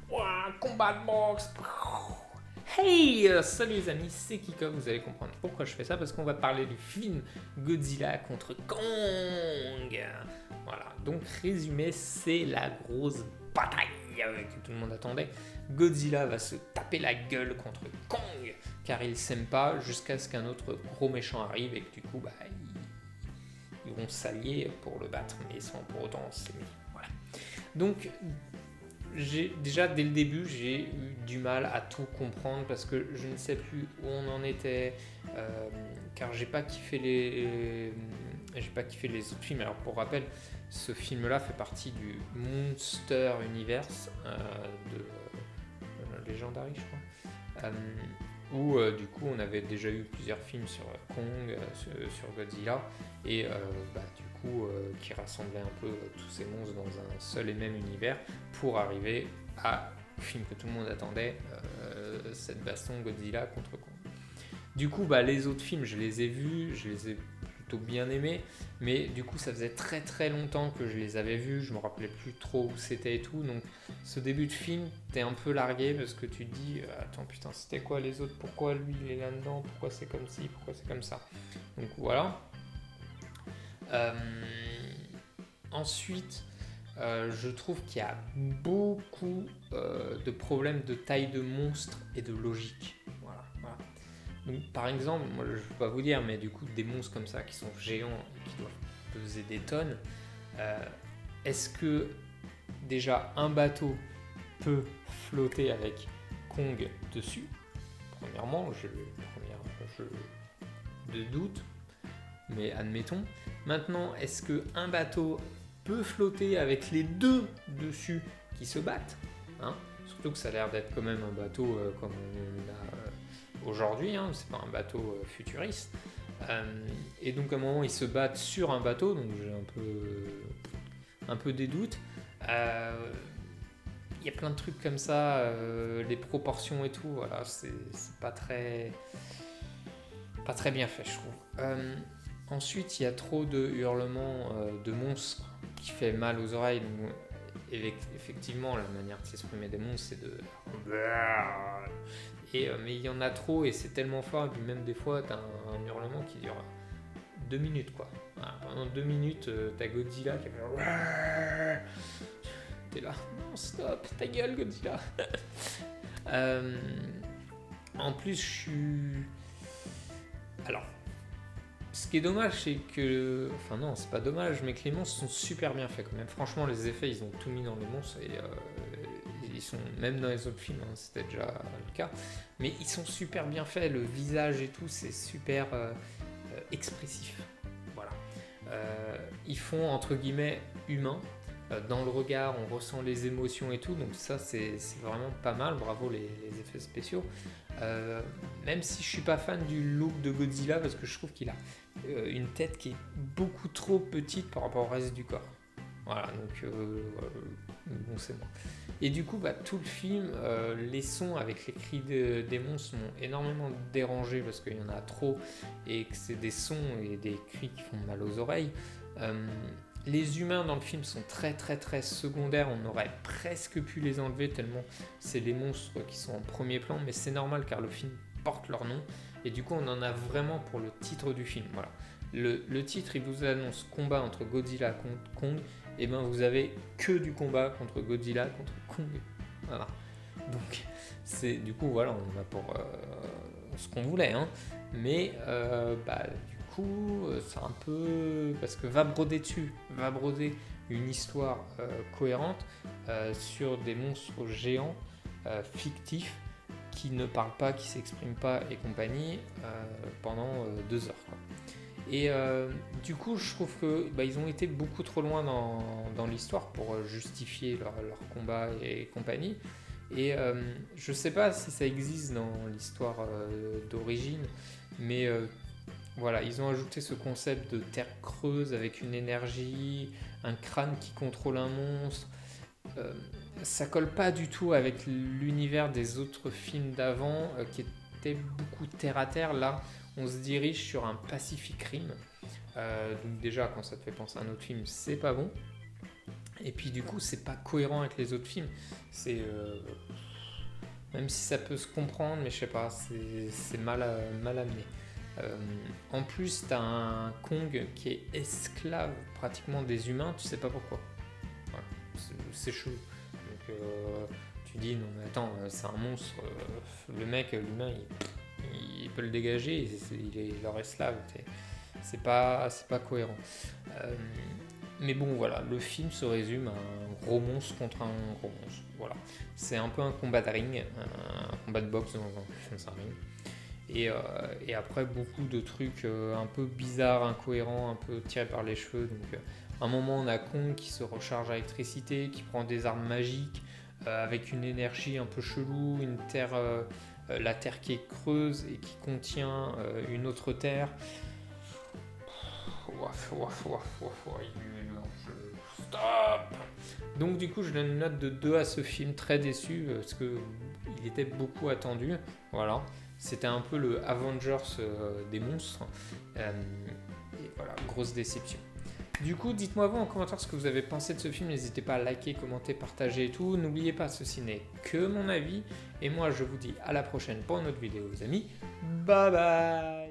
Ouah, combat de boxe. Hey, salut les amis, c'est Kika, vous allez comprendre pourquoi je fais ça, parce qu'on va parler du film Godzilla contre Kong. Voilà, donc résumé, c'est la grosse bataille que tout le monde attendait. Godzilla va se taper la gueule contre Kong, car ils s'aiment pas, jusqu'à ce qu'un autre gros méchant arrive et que du coup, ils vont s'allier pour le battre, mais sans pour autant s'aimer. Voilà. Donc, déjà dès le début, j'ai eu du mal à tout comprendre parce que je ne sais plus où on en était, car j'ai pas kiffé les autres films. Alors pour rappel, ce film-là fait partie du Monster Universe de Legendary, je crois, où du coup on avait déjà eu plusieurs films sur Kong, sur Godzilla, et du coup qui rassemblaient un peu tous ces monstres dans un seul et même univers pour arriver à film que tout le monde attendait, cette baston Godzilla contre Kong. Du coup, les autres films, je les ai vus, je les ai plutôt bien aimés, mais du coup, ça faisait très très longtemps que je les avais vus, je me rappelais plus trop où c'était et tout, donc ce début de film, t'es un peu largué parce que tu te dis, attends putain, c'était quoi les autres, pourquoi lui il est là-dedans, pourquoi c'est comme ci, pourquoi c'est comme ça. Donc voilà. Ensuite, je trouve qu'il y a beaucoup de problèmes de taille de monstres et de logique. Voilà. Donc, par exemple, moi, je ne peux pas vous dire, mais du coup, des monstres comme ça qui sont géants et qui doivent peser des tonnes, est-ce que déjà un bateau peut flotter avec Kong dessus? Premièrement, je doute, mais admettons. Maintenant, est-ce qu'un bateau peut flotter avec les deux dessus qui se battent, hein? Surtout que ça a l'air d'être quand même un bateau comme on a aujourd'hui, hein, c'est pas un bateau futuriste. Et donc à un moment ils se battent sur un bateau, donc j'ai un peu des doutes. Il y a plein de trucs comme ça, les proportions et tout, voilà, c'est pas très bien fait, je trouve. Ensuite, il y a trop de hurlements de monstres qui fait mal aux oreilles. Donc, effectivement, la manière de s'exprimer des monstres, c'est de... mais il y en a trop et c'est tellement fort. Et puis même des fois, t'as un hurlement qui dure 2 minutes, quoi. Voilà, pendant 2 minutes, t'as Godzilla qui fait... T'es là, non, stop, ta gueule, Godzilla. En plus, je suis... Alors... Ce qui est dommage, c'est que... Enfin non, c'est pas dommage, mais que les monstres sont super bien faits quand même. Franchement, les effets, ils ont tout mis dans les monstres et ils sont... Même dans les autres films, hein, c'était déjà le cas. Mais ils sont super bien faits, le visage et tout, c'est super expressif. Voilà. Ils font, entre guillemets, humain. Dans le regard, on ressent les émotions et tout, donc ça, c'est vraiment pas mal. Bravo les effets spéciaux. Même si je suis pas fan du look de Godzilla parce que je trouve qu'il a une tête qui est beaucoup trop petite par rapport au reste du corps. Voilà, donc bon, c'est bon. Et du coup, tout le film, les sons avec les cris des monstres m'ont énormément dérangé parce qu'il y en a trop et que c'est des sons et des cris qui font mal aux oreilles. Les humains dans le film sont très très très secondaires, on aurait presque pu les enlever tellement c'est les monstres qui sont en premier plan, mais c'est normal car le film porte leur nom et du coup on en a vraiment pour le titre du film. Voilà. Le titre il vous annonce combat entre Godzilla contre Kong, et vous avez que du combat contre Godzilla contre Kong. Voilà. Donc c'est du coup voilà, on a pour ce qu'on voulait, hein. Mais du coup, c'est un peu... Parce que va broder une histoire cohérente sur des monstres géants fictifs qui ne parlent pas, qui s'expriment pas et compagnie pendant 2 heures, quoi. Et du coup, je trouve que ils ont été beaucoup trop loin dans l'histoire pour justifier leur combat et compagnie. Et je sais pas si ça existe dans l'histoire d'origine, mais voilà, ils ont ajouté ce concept de terre creuse avec une énergie, un crâne qui contrôle un monstre. Ça colle pas du tout avec l'univers des autres films d'avant qui étaient beaucoup terre à terre. Là, on se dirige sur un Pacific Rim. Donc déjà, quand ça te fait penser à un autre film, c'est pas bon. Et puis du coup, c'est pas cohérent avec les autres films. C'est même si ça peut se comprendre, mais je sais pas, c'est mal amené. En plus, t'as un Kong qui est esclave pratiquement des humains, tu sais pas pourquoi. Voilà, c'est chelou. Donc tu dis non mais attends, c'est un monstre. Le mec, l'humain, il peut le dégager, il est leur esclave. C'est pas cohérent. Mais bon, voilà, le film se résume à un gros monstre contre un gros monstre. Voilà. C'est un peu un combat de ring, un combat de boxe dans un ring. Et après, beaucoup de trucs un peu bizarres, incohérents, un peu tirés par les cheveux. Donc, à un moment, on a Kong qui se recharge à l'électricité, qui prend des armes magiques, avec une énergie un peu chelou, la terre qui est creuse et qui contient une autre terre. Stop. Donc du coup je donne une note de 2 à ce film, très déçu parce que il était beaucoup attendu. Voilà, c'était un peu le Avengers des monstres. Et voilà, grosse déception. Du coup, dites-moi vous en commentaire ce que vous avez pensé de ce film. N'hésitez pas à liker, commenter, partager et tout. N'oubliez pas, ceci n'est que mon avis. Et moi, je vous dis à la prochaine pour une autre vidéo, les amis. Bye bye.